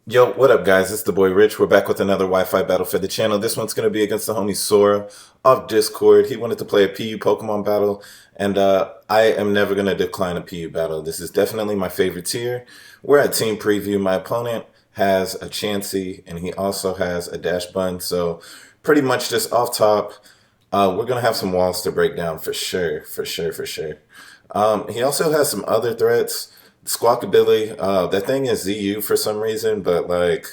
Yo, what up, guys? It's the boy Rich. We're back with another Wi-Fi battle for the channel. This one's going to be against the homie Sora off Discord. He wanted to play a PU Pokemon battle, and I am never going to decline a PU battle. This is definitely my favorite tier. We're at Team Preview. My opponent has a Chansey, and he also has a Dash Bun. So pretty much just off top, we're going to have some walls to break down for sure, for sure, for sure. He also has some other threats. Squawkabilly, that thing is ZU for some reason, but like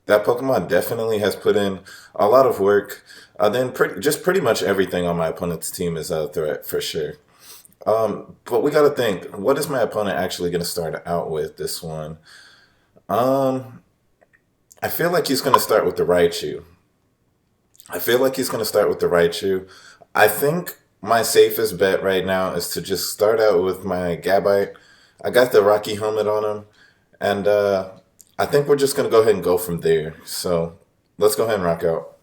that Pokemon definitely has put in a lot of work. Then just pretty much everything on my opponent's team is a threat for sure. But we got to think, what is my opponent actually going to start out with this one? Um, I feel like he's going to start with the Raichu. I feel like he's going to start with the Raichu. I think my safest bet right now is to just start out with my Gabite. I got the Rocky helmet on him, and I think we're just going to go ahead and go from there. So let's go ahead and rock out.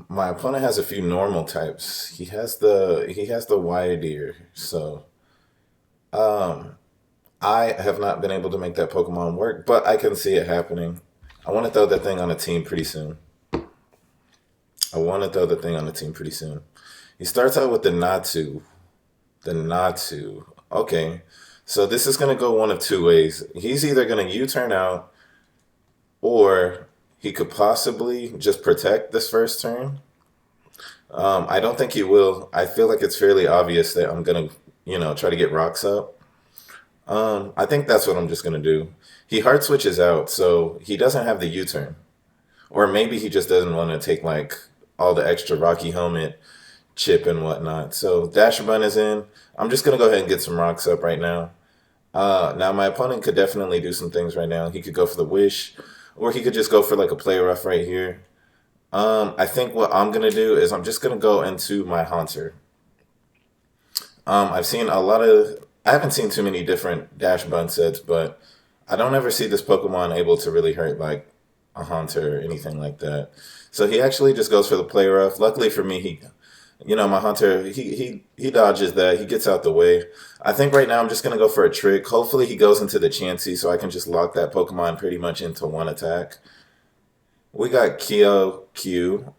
My opponent has a few normal types. He has the wire deer. So um, I have not been able to make that Pokemon work, but I can see it happening. I want to throw that thing on a team pretty soon. I want to throw the thing on the team pretty soon. He starts out with the Natu. The Natu. Okay. So this is going to go one of two ways. He's either going to U-turn out, or he could possibly just protect this first turn. I don't think he will. I feel like it's fairly obvious that I'm going to, try to get rocks up. I think that's what I'm just going to do. He hard switches out, so he doesn't have the U-turn. Or maybe he just doesn't want to take like all the extra Rocky helmet chip and whatnot. So Dash Bun is in. I'm just gonna go ahead and get some rocks up right now. Now my opponent could definitely do some things right now. He could go for the wish, or he could just go for like a play rough right here. I think what I'm gonna do is I'm just gonna go into my Haunter. I've seen a lot of. I haven't seen too many different Dash Bun sets, but I don't ever see this Pokemon able to really hurt like a Haunter or anything like that. So he actually just goes for the play rough. Luckily for me, my Hunter, he dodges that. He gets out the way. I think right now I'm just gonna go for a trick. Hopefully he goes into the Chansey so I can just lock that Pokemon pretty much into one attack. We got Kyo Q.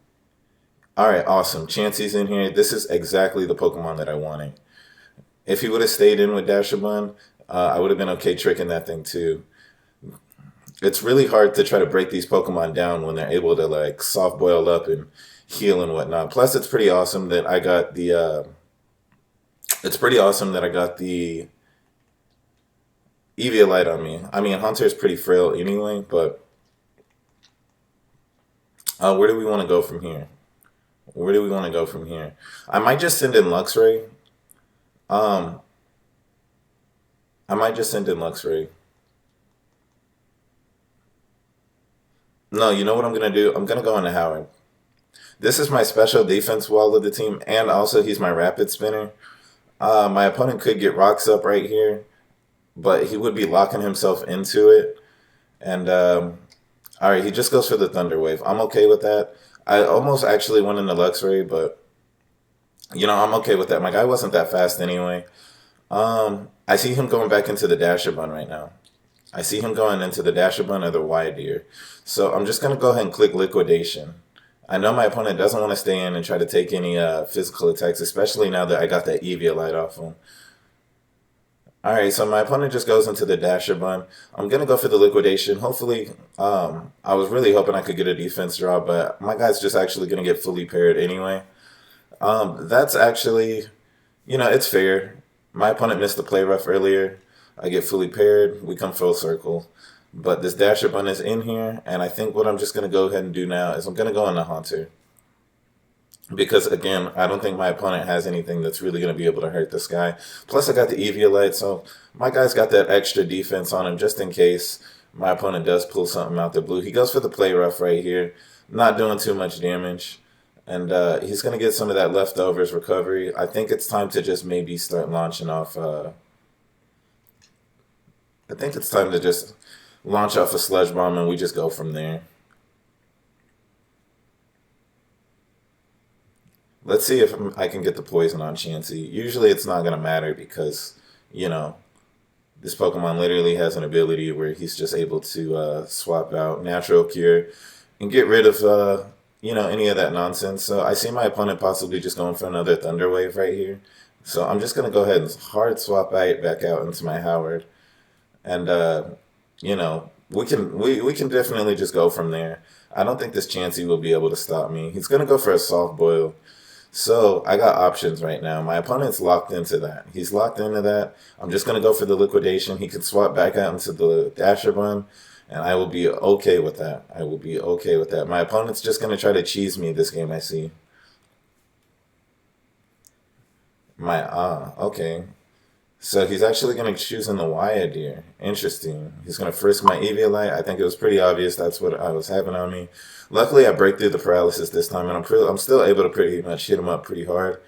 All right, awesome. Chansey's in here. This is exactly the Pokemon that I wanted. If he would have stayed in with Dashabun, I would have been okay tricking that thing too. It's really hard to try to break these Pokemon down when they're able to like soft boil up and heal and whatnot. Plus, it's pretty awesome that I got the. It's pretty awesome that I got the Eviolite on me. I mean, Hunter is pretty frail anyway, but where do we want to go from here? Where do we want to go from here? I might just send in Luxray. Um, I might just send in Luxray. No, you know what I'm gonna do? I'm gonna go into Howard. This is my special defense wall of the team, and also he's my rapid spinner. My opponent could get rocks up right here, but he would be locking himself into it. And all right, he just goes for the Thunder Wave. I'm okay with that. I almost actually went into Luxray, but I'm okay with that. My guy wasn't that fast anyway. I see him going back into the Dasher Bun right now. I see him going into the Dasher Bun or the Wide Deer. So I'm just gonna go ahead and click Liquidation. I know my opponent doesn't want to stay in and try to take any physical attacks, especially now that I got that Eviolite off him. Alright, so my opponent just goes into the Dasher Bun. I'm going to go for the Liquidation. Hopefully, I was really hoping I could get a defense draw, but my guy's just actually going to get fully paired anyway. That's actually, it's fair. My opponent missed the play rough earlier. I get fully paired. We come full circle. But this Dasher Bun is in here, and I think what I'm just going to go ahead and do now is I'm going to go on the Haunter. Because again, I don't think my opponent has anything that's really going to be able to hurt this guy. Plus, I got the Eviolite, so my guy's got that extra defense on him just in case my opponent does pull something out the blue. He goes for the play rough right here, not doing too much damage. And he's going to get some of that leftovers recovery. I think it's time to just maybe start launching off. I think it's time to just launch off a Sludge Bomb and we just go from there. Let's see if I can get the poison on Chansey. Usually it's not going to matter because, you know, This Pokemon literally has an ability where he's just able to swap out Natural Cure and get rid of any of that nonsense. So I see my opponent possibly just going for another Thunder Wave right here. So I'm just gonna go ahead and hard swap back out into my Howard, and we can definitely just go from there. I don't think this Chansey will be able to stop me. He's gonna go for a Soft Boil. So I got options right now. My opponent's locked into that. He's locked into that. I'm just gonna go for the liquidation. He can swap back out into the Dasher Bun, and I will be okay with that. I will be okay with that. My opponent's just gonna try to cheese me this game. I see. Okay. So he's actually gonna choose in the Wyatt deer. Interesting. He's gonna frisk my Eviolite. I think it was pretty obvious that's what I was having on me. Luckily, I break through the paralysis this time, and I'm still able to pretty much hit him up pretty hard.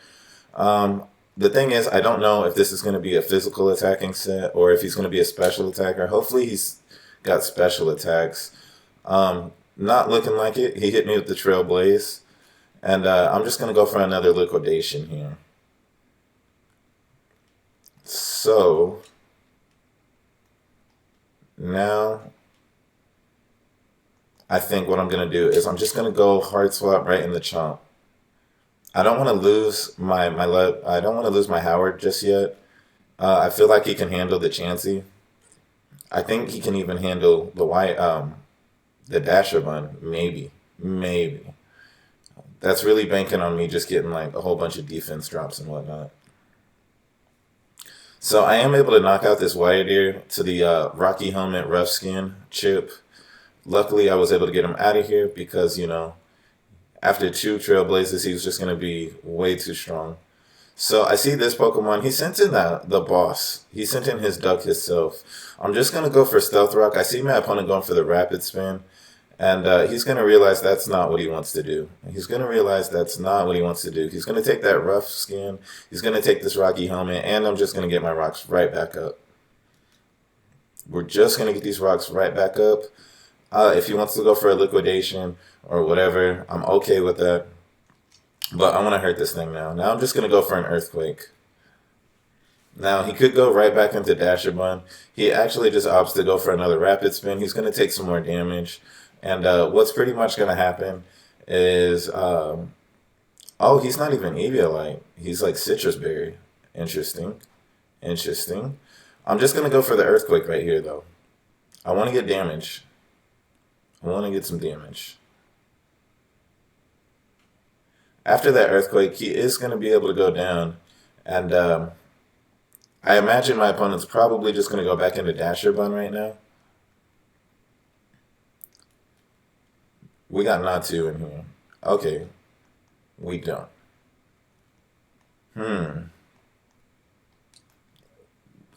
The thing is, I don't know if this is going to be a physical attacking set or if he's going to be a special attacker. Hopefully, he's got special attacks. Not looking like it. He hit me with the Trailblaze, and I'm just going to go for another liquidation here. So now I think what I'm going to do is I'm just going to go hard swap right in the chomp. I don't want to lose I don't want to lose my Howard just yet. I feel like he can handle the Chansey. I think he can even handle the Dasher Bun. Maybe. That's really banking on me just getting like a whole bunch of defense drops and whatnot. So I am able to knock out this Wire to the Rocky Helmet Rough Skin chip. Luckily, I was able to get him out of here because, after 2 Trailblazers, he was just going to be way too strong. So I see this Pokemon. He sent in the boss. He sent in his duck himself. I'm just going to go for Stealth Rock. I see my opponent going for the Rapid Spin. And he's going to realize that's not what he wants to do. He's going to realize that's not what he wants to do. He's going to take that Rough Skin. He's going to take this Rocky Helmet. And I'm just going to get my rocks right back up. We're just going to get these rocks right back up. If he wants to go for a liquidation or whatever, I'm okay with that. But I want to hurt this thing now. Now I'm just going to go for an Earthquake. Now he could go right back into Dasher Bun. He actually just opts to go for another Rapid Spin. He's going to take some more damage. And what's pretty much going to happen is... oh, he's not even Eviolite. He's like Citrus Berry. Interesting. I'm just going to go for the Earthquake right here, though. I want to get damage. I want to get some damage. After that Earthquake, he is going to be able to go down. And I imagine my opponent's probably just going to go back into Dasher Bun right now. We got Natu in here. Okay. We don't.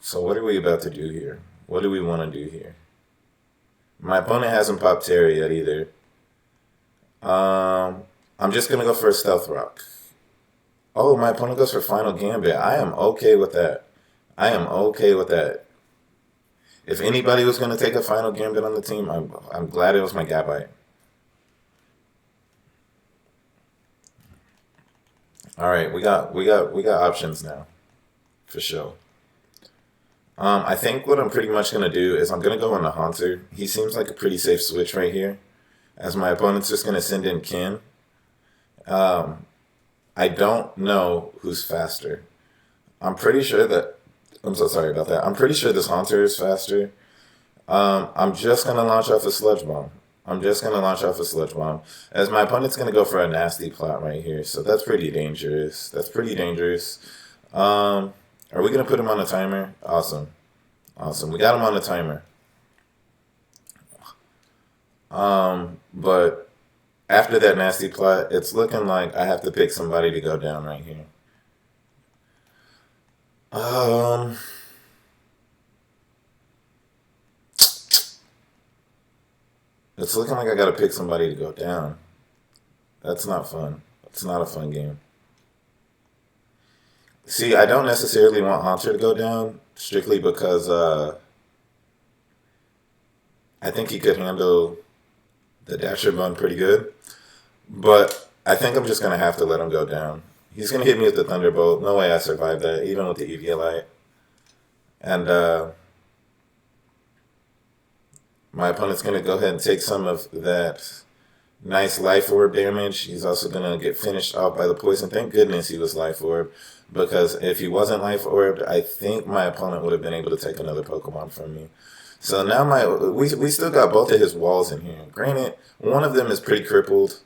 So what are we about to do here? What do we want to do here? My opponent hasn't popped Terry yet either. I'm just going to go for a Stealth Rock. Oh, my opponent goes for Final Gambit. I am okay with that. If anybody was going to take a Final Gambit on the team, I'm glad it was my Gabite. All right, we got options now, for sure. I think what I'm pretty much going to do is I'm going to go on the Haunter. He seems like a pretty safe switch right here, as my opponent's just going to send in Kin. I don't know who's faster. I'm pretty sure that... I'm so sorry about that. I'm pretty sure this Haunter is faster. I'm just going to launch off a Sludge Bomb. As my opponent's going to go for a Nasty Plot right here. So that's pretty dangerous. Are we going to put him on a timer? Awesome. We got him on a timer. But after that Nasty Plot, it's looking like I have to pick somebody to go down right here. It's looking like I got to pick somebody to go down. That's not fun. It's not a fun game. See, I don't necessarily want Haunter to go down, strictly because I think he could handle the Dasher Bun pretty good. But I think I'm just going to have to let him go down. He's going to hit me with the Thunderbolt. No way I survived that, even with the Eviolite. And My opponent's going to go ahead and take some of that nice life orb damage. He's also going to get finished off by the poison. Thank goodness he was life orb, because if he wasn't life orbed, I think my opponent would have been able to take another Pokemon from me. So now we still got both of his walls in here. Granted, one of them is pretty crippled.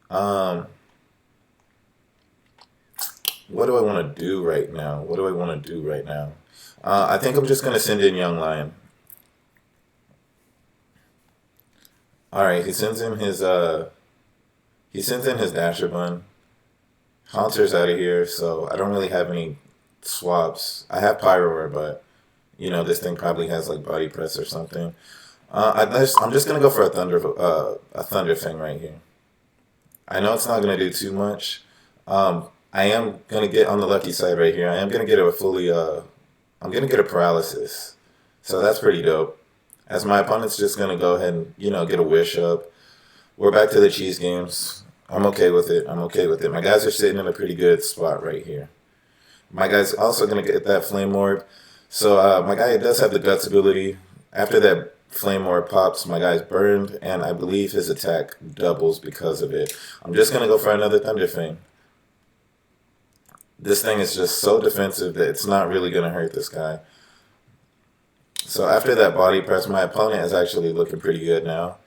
What do I want to do right now? I think I'm just going to send in Young Lion. Alright, he sends in his Dasher Bun. Haunter's out of here, so I don't really have any swaps. I have Pyroar, but this thing probably has like Body Press or something. I'm just gonna go for a Thunder Fang right here. I know it's not gonna do too much. I am gonna get on the lucky side right here. I am gonna get I'm gonna get a Paralysis, so that's pretty dope. As my opponent's just gonna go ahead and get a Wish up. We're back to the cheese games. I'm okay with it. My guys are sitting in a pretty good spot right here. My guy's also gonna get that Flame Orb. So my guy does have the Guts ability. After that Flame Orb pops, my guy's burned, and I believe his attack doubles because of it. I'm just going to go for another Thunder Fang. This thing is just so defensive that it's not really going to hurt this guy. So after that Body Press, my opponent is actually looking pretty good now.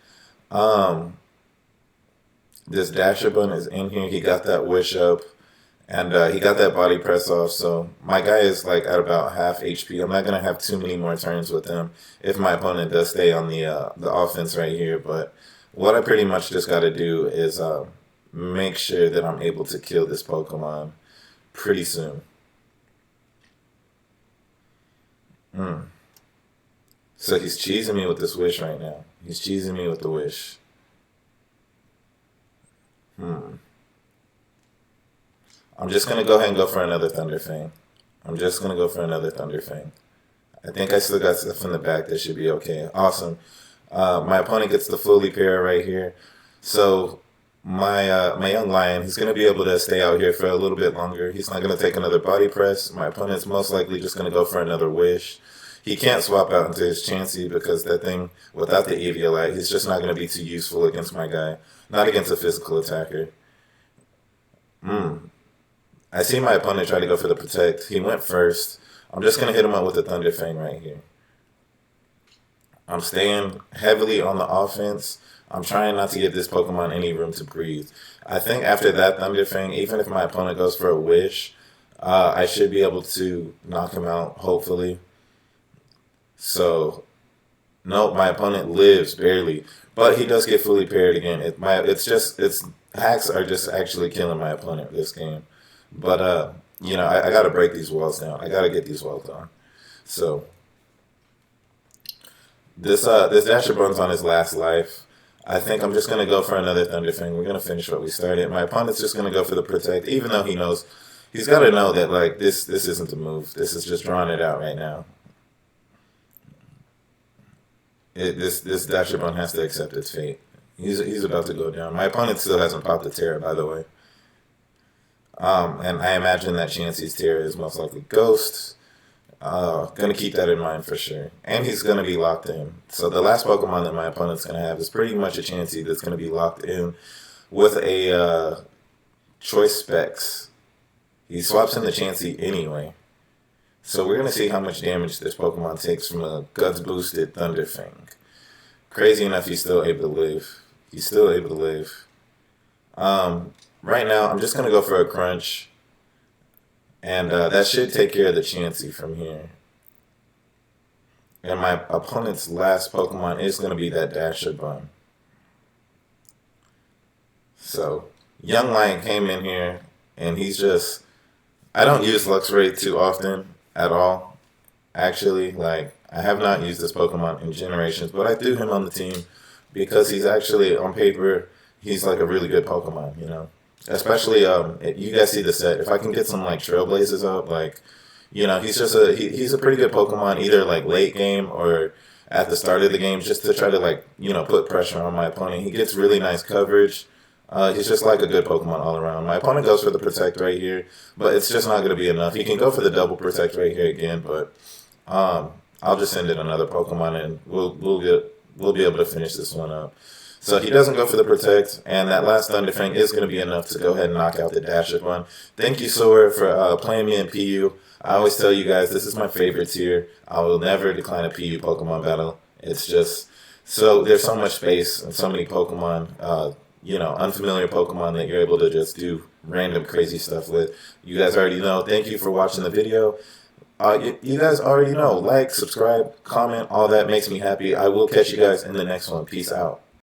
This Dasher Bun is in here. He got that Wish up. And he got that Body Press off, so my guy is like at about half HP. I'm not going to have too many more turns with him if my opponent does stay on the offense right here. But what I pretty much just got to do is make sure that I'm able to kill this Pokemon pretty soon. So he's cheesing me with this Wish right now. He's cheesing me with the Wish. I'm just going to go ahead and go for another Thunder Fang. I think I still got stuff in the back that should be okay. Awesome. My opponent gets the fully pair right here. So my Young Lion, he's going to be able to stay out here for a little bit longer. He's not going to take another Body Press. My opponent's most likely just going to go for another Wish. He can't swap out into his Chansey because that thing, without the Eviolite, he's just not going to be too useful against my guy. Not against a physical attacker. I see my opponent try to go for the Protect. He went first. I'm just going to hit him up with a Thunder Fang right here. I'm staying heavily on the offense. I'm trying not to give this Pokemon any room to breathe. I think after that Thunder Fang, even if my opponent goes for a Wish, I should be able to knock him out, hopefully. So, no, my opponent lives barely. But he does get fully paired again. Hacks are just actually killing my opponent this game. But, I got to break these walls down. I got to get these walls down. So, this Dasher Bun's on his last life. I think I'm just going to go for another Thunder Fang. We're going to finish what we started. My opponent's just going to go for the Protect, even though he knows, he's got to know that, like, this isn't the move. This is just drawing it out right now. This Dasher Bun has to accept its fate. He's about to go down. My opponent still hasn't popped the Terra, by the way. And I imagine that Chansey's Terra is most likely Ghost. Gonna keep that in mind for sure. And he's gonna be locked in. So the last Pokemon that my opponent's gonna have is pretty much a Chansey that's gonna be locked in with a Choice Specs. He swaps in the Chansey anyway. So we're gonna see how much damage this Pokemon takes from a Guts boosted Thunder Fang. Crazy enough, he's still able to live. Right now, I'm just going to go for a Crunch. And that should take care of the Chansey from here. And my opponent's last Pokemon is going to be that Dasher Bun. So, Young Lion came in here, and he's just... I don't use Luxray too often at all. Actually, like, I have not used this Pokemon in generations, but I threw him on the team because he's actually, on paper, he's like a really good Pokemon, Especially, you guys see the set. If I can get some, like, Trailblazers up, like, he's just he's a pretty good Pokemon, either, like, late game or at the start of the game, just to try to, like, put pressure on my opponent. He gets really nice coverage. He's just like a good Pokemon all around. My opponent goes for the Protect right here, but it's just not going to be enough. He can go for the double Protect right here again, but I'll just send in another Pokemon and we'll we'll be able to finish this one up. So he doesn't go for the protect, and that last Thunder Fang is going to be enough to go ahead and knock out the Dash one. Thank you, Sora, for playing me in PU. I always tell you guys this is my favorite tier. I will never decline a PU Pokemon battle. It's just so there's so much space and so many Pokemon, unfamiliar Pokemon that you're able to just do random crazy stuff with. You guys already know. Thank you for watching the video. You guys already know. Like, subscribe, comment, all that makes me happy. I will catch you guys in the next one. Peace out.